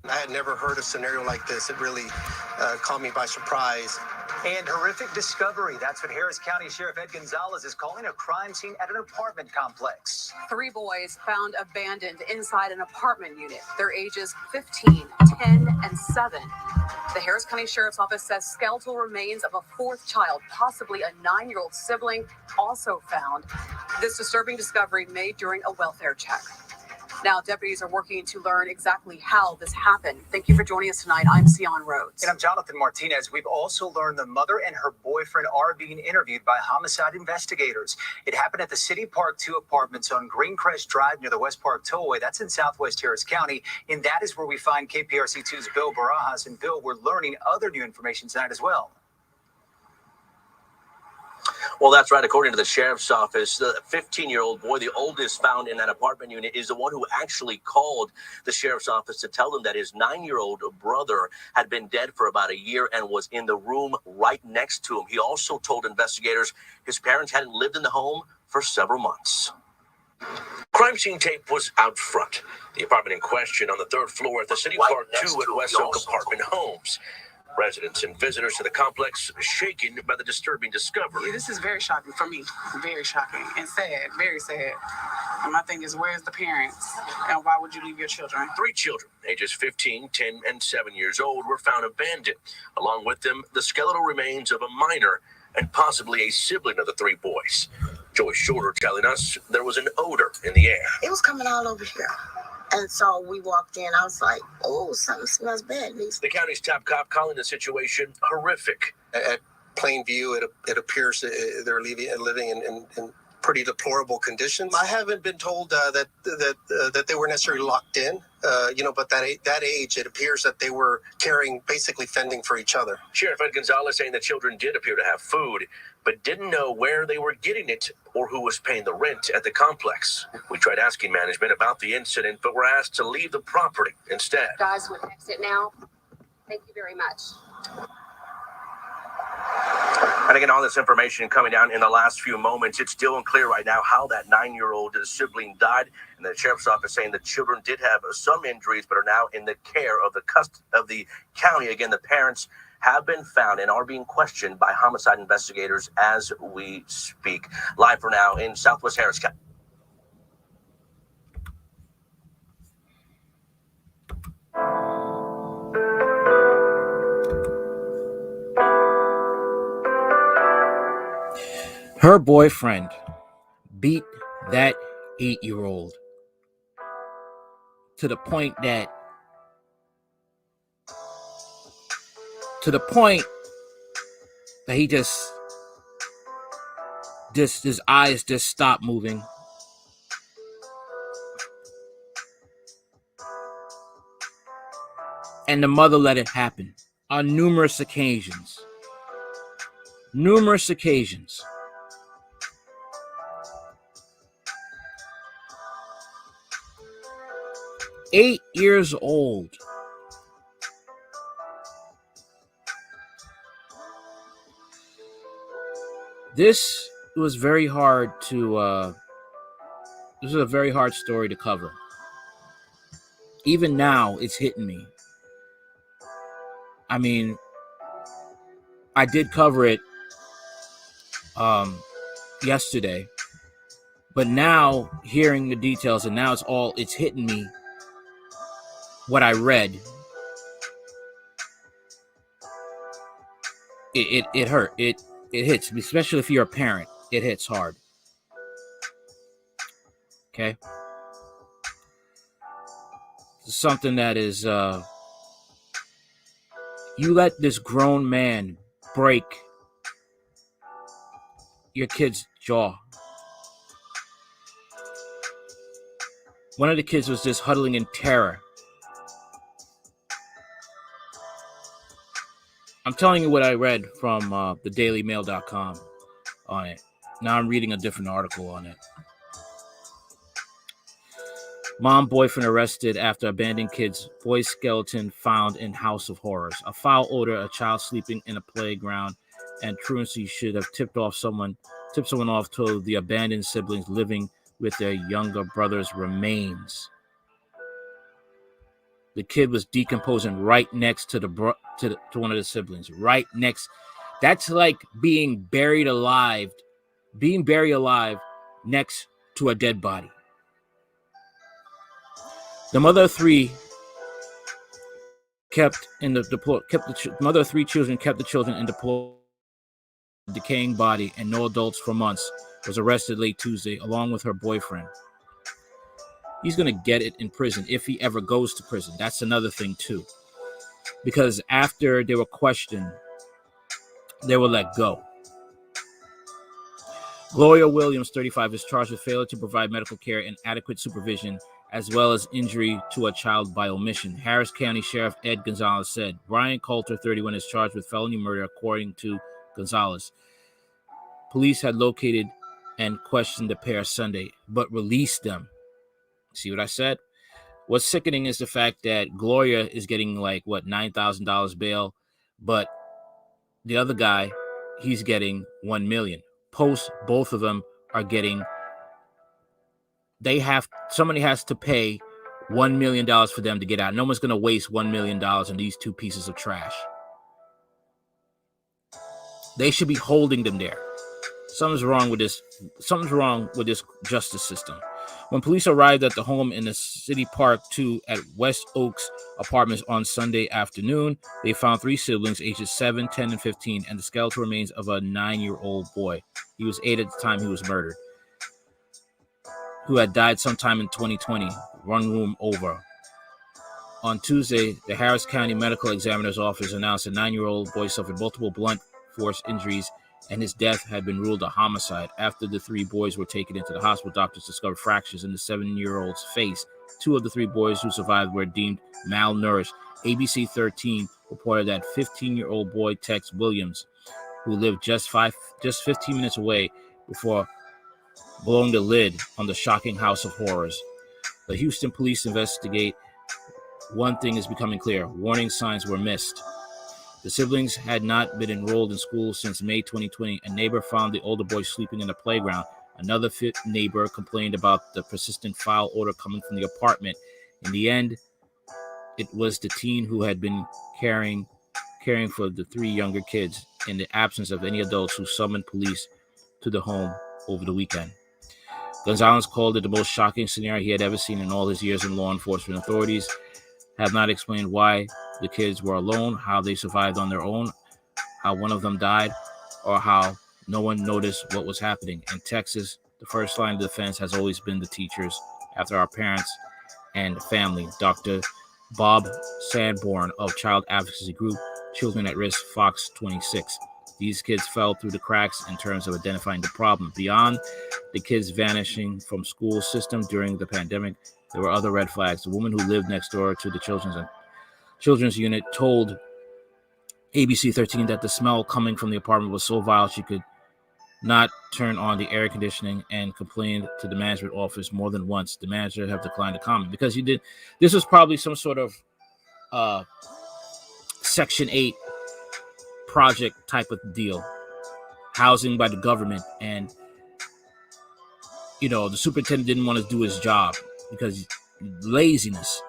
I had never heard a scenario like this. It really caught me by surprise. And horrific discovery. That's what Harris County Sheriff Ed Gonzalez is calling a crime scene at an apartment complex. 3 boys found abandoned inside an apartment unit. Their ages 15, 10, and 7. The Harris County Sheriff's Office says skeletal remains of a 4th child, possibly a 9-year-old sibling, also found. This disturbing discovery made during a welfare check. Now, deputies are working to learn exactly how this happened. Thank you for joining us tonight. I'm Sion Rhodes. And I'm Jonathan Martinez. We've also learned the mother and her boyfriend are being interviewed by homicide investigators. It happened at the City Park 2 apartments on Greencrest Drive near the West Park Tollway. That's in Southwest Harris County. And that is where we find KPRC2's Bill Barajas. And Bill, we're learning other new information tonight as well. Well, that's right. According to the sheriff's office, the 15-year-old boy, the oldest found in that apartment unit, is the one who actually called the sheriff's office to tell them that his 9-year-old brother had been dead for about a year and was in the room right next to him. He also told investigators his parents hadn't lived in the home for several months. Crime scene tape was out front. The apartment in question on the 3rd floor at the City Park 2 at West Oak Apartment Homes. Residents and visitors to the complex shaken by the disturbing discovery. This is very shocking for me. Very shocking and sad. Very sad. And my thing is, where's the parents? And why would you leave your children? 3 children, ages 15, 10, and 7 years old, were found abandoned. Along with them, the skeletal remains of a minor and possibly a sibling of the 3 boys. Joyce Shorter telling us there was an odor in the air. It was coming all over here. And so we walked in. I was like, oh, something smells bad. The county's top cop calling the situation horrific. At plain view, it appears they're living in pretty deplorable conditions. I haven't been told that they were necessarily locked in, but that age, it appears that they were basically fending for each other. Sheriff Ed Gonzalez saying the children did appear to have food, but didn't know where they were getting it or who was paying the rent at the complex. We tried asking management about the incident, but were asked to leave the property instead. Guys would exit now. Thank you very much. And again, all this information coming down in the last few moments. It's still unclear right now how that 9-year-old sibling died. And the sheriff's office saying the children did have some injuries, but are now in the care of the county. Again, the parents have been found and are being questioned by homicide investigators as we speak. Live for now in Southwest Harris County. Her boyfriend beat that 8-year-old to the point that he just his eyes just stopped moving. And the mother let it happen on numerous occasions. 8 years old. This was very hard to this is a very hard story to cover. Even now, it's hitting me. I mean, I did cover it yesterday, but now hearing the details, and now it's hitting me. What I read, it hurt. It hits me, especially if you're a parent. It hits hard. Okay, it's something that is you let this grown man break your kid's jaw. One of the kids was just huddling in terror. I'm telling you what I read from thedailymail.com on it. Now I'm reading a different article on it. Mom, boyfriend arrested after abandoned kids. Boy skeleton found in house of horrors. A foul odor, a child sleeping in a playground, and truancy should have tipped someone off to the abandoned siblings living with their younger brother's remains. The kid was decomposing right next to to one of the siblings, right next. That's like being buried alive next to a dead body. The mother of three mother of three children kept the children in decaying body and no adults for months, was arrested late Tuesday along with her boyfriend. He's going to get it in prison if he ever goes to prison. That's another thing too. Because after they were questioned, they were let go. Gloria Williams, 35, is charged with failure to provide medical care and adequate supervision, as well as injury to a child by omission. Harris County Sheriff Ed Gonzalez said. Brian Coulter, 31, is charged with felony murder, according to Gonzalez. Police had located and questioned the pair Sunday, but released them. See what I said? What's sickening is the fact that Gloria is getting like, $9,000 bail, but the other guy, he's getting $1 million. Both of them are getting, somebody has to pay $1 million for them to get out. No one's going to waste $1 million on these two pieces of trash. They should be holding them there. Something's wrong with this justice system. When police arrived at the home in the City Park 2 at West Oaks Apartments on Sunday afternoon, they found three siblings, ages 7, 10, and 15, and the skeletal remains of a 9-year-old boy. He was 8 at the time he was murdered, who had died sometime in 2020, one room over. On Tuesday, the Harris County Medical Examiner's Office announced a 9-year-old boy suffered multiple blunt force injuries and his death had been ruled a homicide. After the three boys were taken into the hospital, doctors discovered fractures in the 7-year-old's face. 2 of the 3 boys who survived were deemed malnourished. ABC 13 reported that 15-year-old boy Tex Williams, who lived just 15 minutes away, before blowing the lid on the shocking house of horrors. The Houston police investigate. One thing is becoming clear: warning signs were missed. The siblings had not been enrolled in school since May 2020. A neighbor found the older boy sleeping in the playground. Another neighbor complained about the persistent foul odor coming from the apartment. In the end, it was the teen who had been caring for the 3 younger kids in the absence of any adults who summoned police to the home over the weekend. Gonzalez called it the most shocking scenario he had ever seen in all his years in law enforcement. Authorities have not explained why the kids were alone, how they survived on their own, how one of them died, or how no one noticed what was happening. In Texas, the first line of defense has always been the teachers, after our parents and family. Dr. Bob Sanborn of child advocacy group Children at Risk, Fox 26. These kids fell through the cracks in terms of identifying the problem. Beyond the kids vanishing from school system during the pandemic, there were other red flags. The woman who lived next door to the children's unit told ABC 13 that the smell coming from the apartment was so vile she could not turn on the air conditioning, and complained to the management office more than once. The manager have declined to comment because this was probably some sort of Section 8 project type of deal, housing by the government, and the superintendent didn't want to do his job because laziness.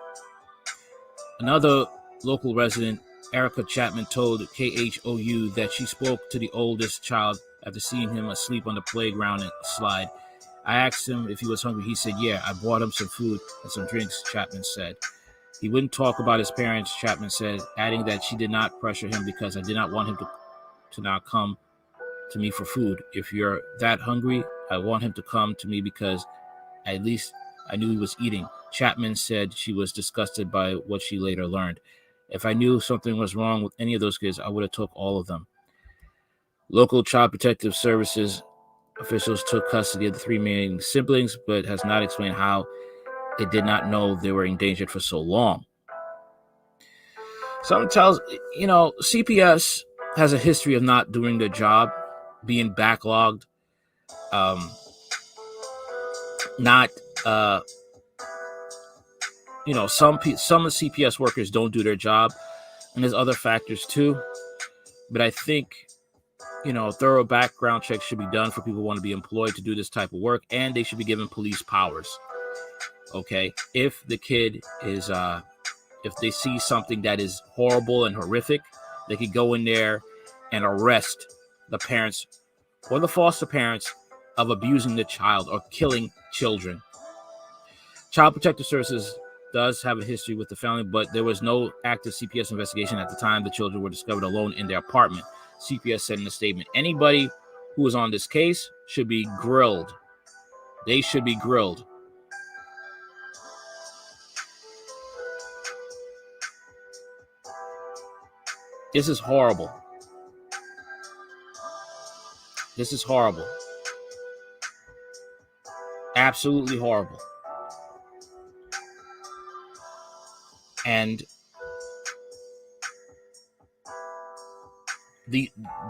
Another local resident, Erica Chapman, told KHOU that she spoke to the oldest child after seeing him asleep on the playground and slide. I asked him if he was hungry. He said, yeah, I bought him some food and some drinks, Chapman said. He wouldn't talk about his parents, Chapman said, adding that she did not pressure him because I did not want him to not come to me for food. If you're that hungry, I want him to come to me because at least I knew he was eating. Chapman said she was disgusted by what she later learned. If I knew something was wrong with any of those kids, I would have took all of them. Local Child Protective Services officials took custody of the 3 remaining siblings, but has not explained how it did not know they were endangered for so long. Something tells, CPS has a history of not doing their job, being backlogged, some CPS workers don't do their job, and there's other factors too. But I think, thorough background checks should be done for people who want to be employed to do this type of work, and they should be given police powers. Okay, if the kid is If they see something that is horrible and horrific, they could go in there and arrest the parents or the foster parents of abusing the child or killing children. Child Protective Services does have a history with the family, but there was no active CPS investigation at the time the children were discovered alone in their apartment. CPS said in a statement, anybody who is on this case should be grilled. They should be grilled. This is horrible. This is horrible. Absolutely horrible. And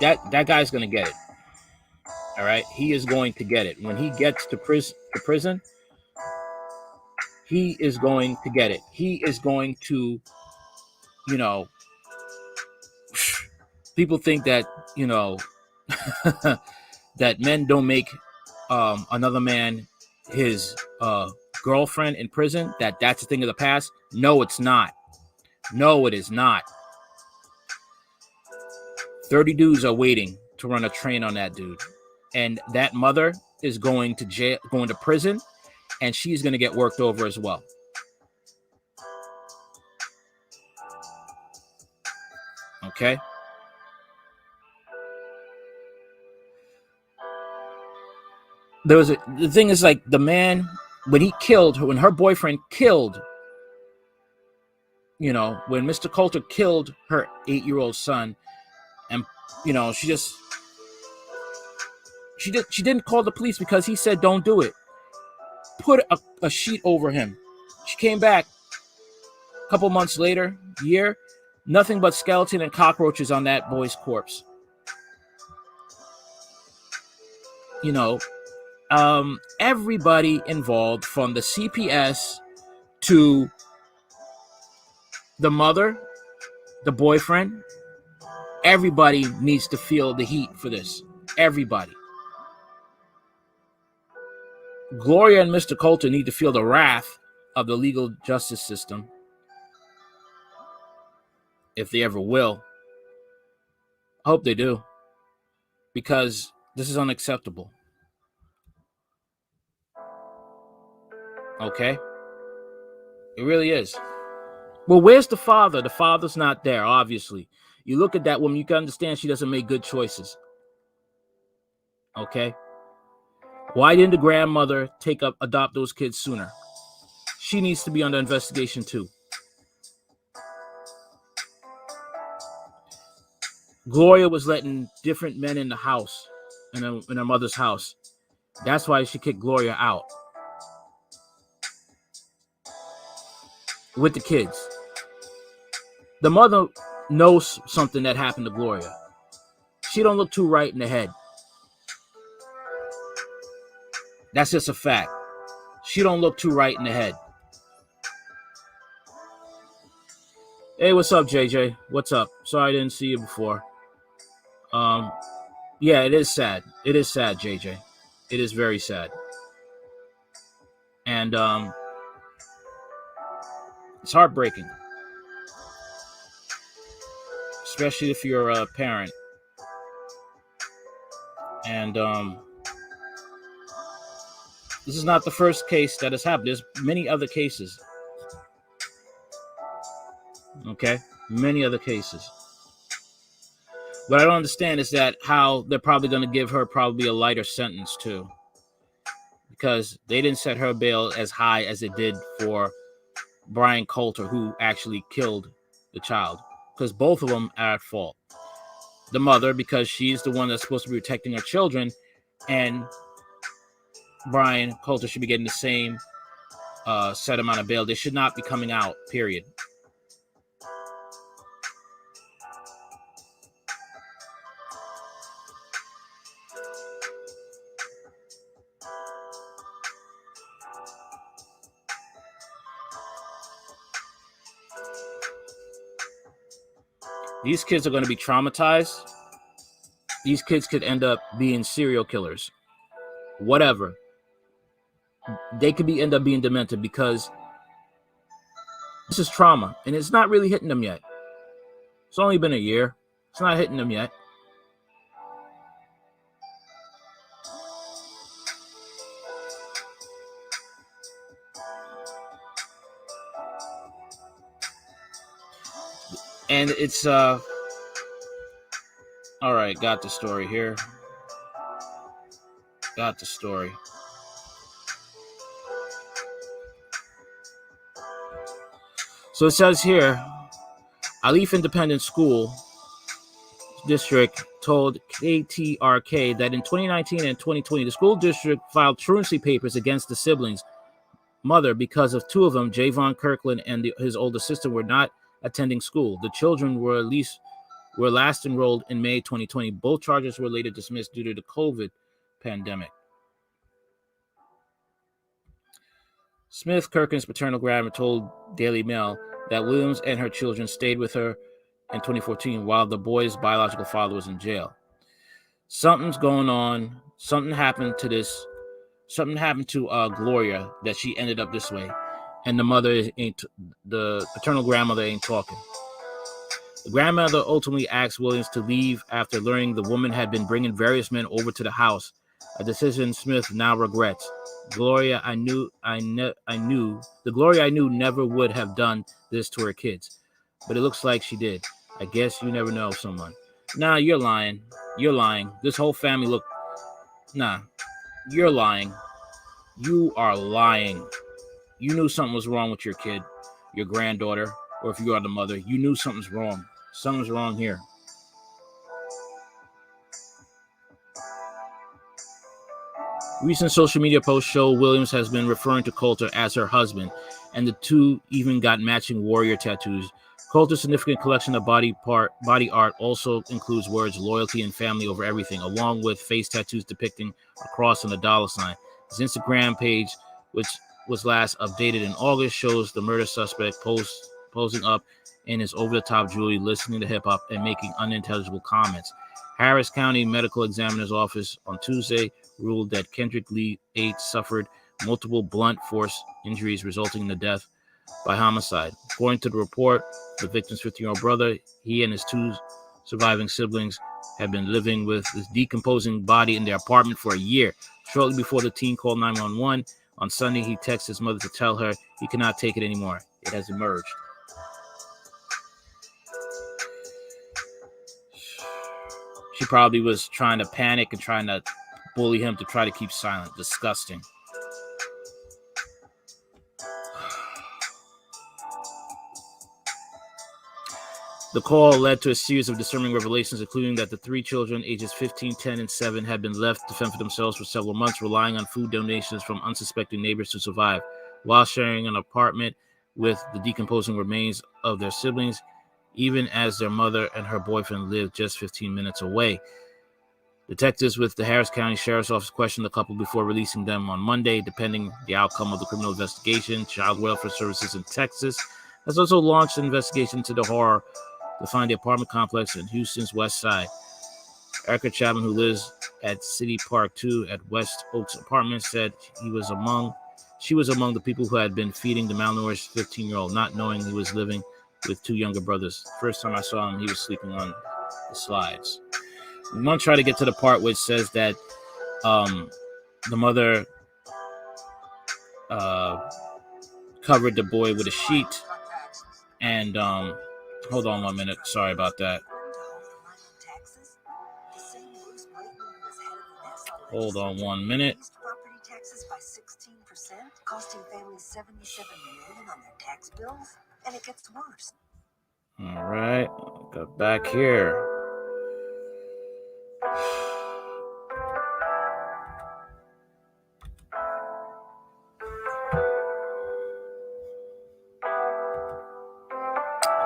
that guy's going to get it. All right? He is going to get it. When he gets to prison, he is going to get it. He is going to, people think that, that men don't make another man his girlfriend in prison, that's a thing of the past. No, it's not. No, it is not. 30 dudes are waiting to run a train on that dude. And that mother is going to jail, going to prison, and she's going to get worked over as well. Okay? The thing is, like, the man, when her boyfriend killed, when Mr. Coulter killed her 8-year-old son, and, she didn't call the police because he said, don't do it. Put a sheet over him. She came back a couple months later, nothing but skeleton and cockroaches on that boy's corpse. Everybody involved, from the CPS to the mother, the boyfriend, everybody needs to feel the heat for this. Everybody. Gloria and Mr. Coulter need to feel the wrath of the legal justice system, if they ever will. I hope they do, because this is unacceptable. Okay? It really is. Well, where's the father? The father's not there, obviously. You look at that woman, you can understand she doesn't make good choices. Okay? Why didn't the grandmother adopt those kids sooner? She needs to be under investigation too. Gloria was letting different men in the house, in her mother's house. That's why she kicked Gloria out with the kids. The mother knows something that happened to Gloria. She don't look too right in the head. That's just a fact. She don't look too right in the head. Hey, what's up, JJ? What's up? Sorry I didn't see you before. Yeah, it is sad. It is sad, JJ. It is very sad. And it's heartbreaking. Especially if you're a parent. And this is not the first case that has happened. There's many other cases. Okay? Many other cases. What I don't understand is that how they're probably going to give her probably a lighter sentence too. Because they didn't set her bail as high as it did for Brian Coulter, who actually killed the child. Because both of them are at fault. The mother, because she's the one that's supposed to be protecting her children, and Brian Coulter should be getting the same set amount of bail. They should not be coming out, period. These kids are going to be traumatized. These kids could end up being serial killers. Whatever. They could end up being demented because This is trauma, and it's not really hitting them yet. It's only been a year. It's not hitting them yet. And it's all right, got the story here. Got the story. So it says here, Alif Independent School District told KTRK that in 2019 and 2020, the school district filed truancy papers against the siblings' mother because of two of them, Javon Kirkland and his older sister, were not attending school. The children were last enrolled in May 2020. Both charges were later dismissed due to the COVID pandemic. Smith, Kirkland's paternal grandmother, told Daily Mail that Williams and her children stayed with her in 2014 while the boy's biological father was in jail. Something's going on. Something happened to Gloria that she ended up this way, and the paternal grandmother ain't talking. The grandmother ultimately asked Williams to leave after learning the woman had been bringing various men over to the house, a decision Smith now regrets. The Gloria I knew never would have done this to her kids, but it looks like she did. I guess you never know someone. Nah, you're lying. You're lying. This whole family Nah, you're lying. You are lying. You knew something was wrong with your kid, your granddaughter, or if you are the mother, you knew something's wrong. Something's wrong here. Recent social media posts show Williams has been referring to Coulter as her husband, and the two even got matching warrior tattoos. Coulter's significant collection of body art also includes words loyalty and family over everything, along with face tattoos depicting a cross and a dollar sign. His Instagram page, which was last updated in August, shows the murder suspect posing up in his over-the-top jewelry, listening to hip-hop and making unintelligible comments. Harris County Medical Examiner's Office on Tuesday ruled that Kendrick Lee 8 suffered multiple blunt force injuries resulting in the death by homicide. According to the report, the victim's 15-year-old brother, he and his two surviving siblings had been living with his decomposing body in their apartment for a year. Shortly before the teen called 911, on Sunday, he texted his mother to tell her he cannot take it anymore. It has emerged. She probably was trying to panic and trying to bully him to try to keep silent. Disgusting. The call led to a series of disturbing revelations, including that the three children, ages 15, 10, and 7, had been left to fend for themselves for several months, relying on food donations from unsuspecting neighbors to survive, while sharing an apartment with the decomposing remains of their siblings, even as their mother and her boyfriend lived just 15 minutes away. Detectives with the Harris County Sheriff's Office questioned the couple before releasing them on Monday, depending the outcome of the criminal investigation. Child Welfare Services in Texas has also launched an investigation into the horror to find the apartment complex in Houston's West Side. Erica Chapman, who lives at City Park 2 at West Oaks Apartments, said she was among the people who had been feeding the malnourished 15-year-old, not knowing he was living with two younger brothers. First time I saw him, he was sleeping on the slides. I'm going to try to get to the part which says that the mother covered the boy with a sheet and hold on 1 minute. Sorry about that. Hold on 1 minute. Property taxes by 16%, costing families $77 million on their tax bills, and it gets worse. All right, got back here.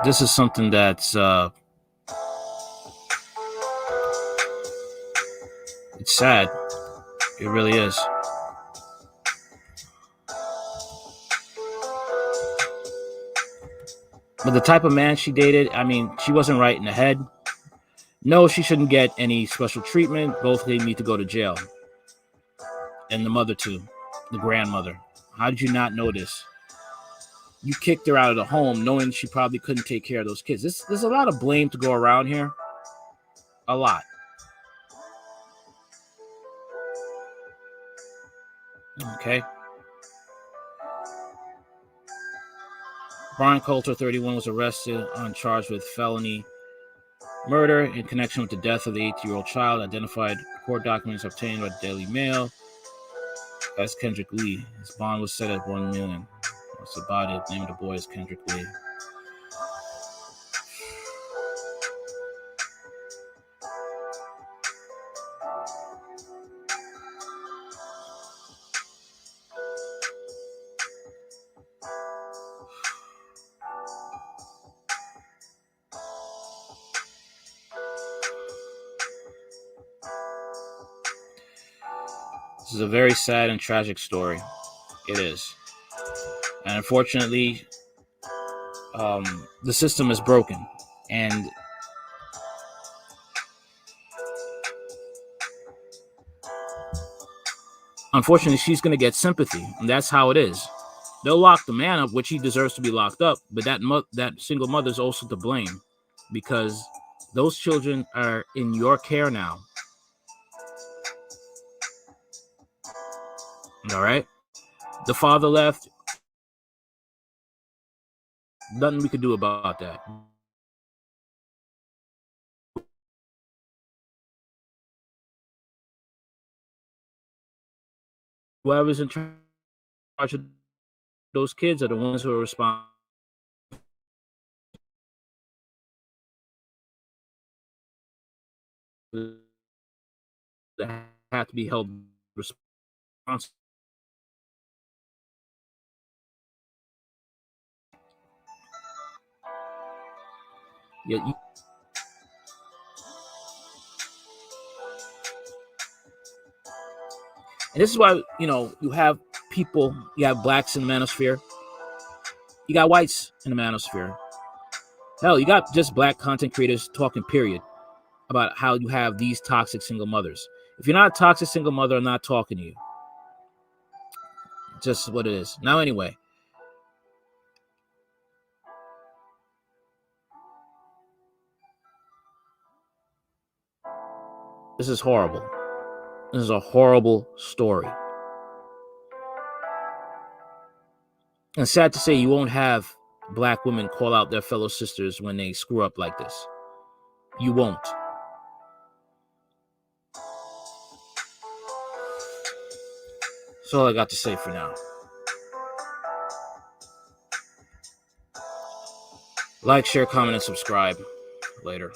This is something that's it's sad. It really is. But the type of man she dated, I mean, she wasn't right in the head. No, she shouldn't get any special treatment. Both they need to go to jail. And the mother too, the grandmother. How did you not know this? you kicked her out of the home knowing she probably couldn't take care of those kids. There's a lot of blame to go around here. A lot. Okay. Brian Coulter, 31, was arrested on charge with felony murder in connection with the death of the 8-year-old child. Identified court documents obtained by the Daily Mail as Kendrick Lee. His bond was set at $1 million. What's about it? The name of the boy is Kendrick Lee. This is a very sad and tragic story. It is. And unfortunately, the system is broken. And unfortunately, she's going to get sympathy. And that's how it is. They'll lock the man up, which he deserves to be locked up. But that single mother is also to blame because those children are in your care now. All right? The father left. Nothing we could do about that. Whoever's in charge of those kids are the ones who are responsible. That have to be held responsible. Yeah, and this is why, you have people, you have blacks in the manosphere, you got whites in the manosphere. Hell, you got just black content creators talking, period, about how you have these toxic single mothers. If you're not a toxic single mother, I'm not talking to you. Just what it is. Now, anyway. This is horrible. This is a horrible story. And sad to say, you won't have black women call out their fellow sisters when they screw up like this. You won't. That's all I got to say for now. Like, share, comment, and subscribe. Later.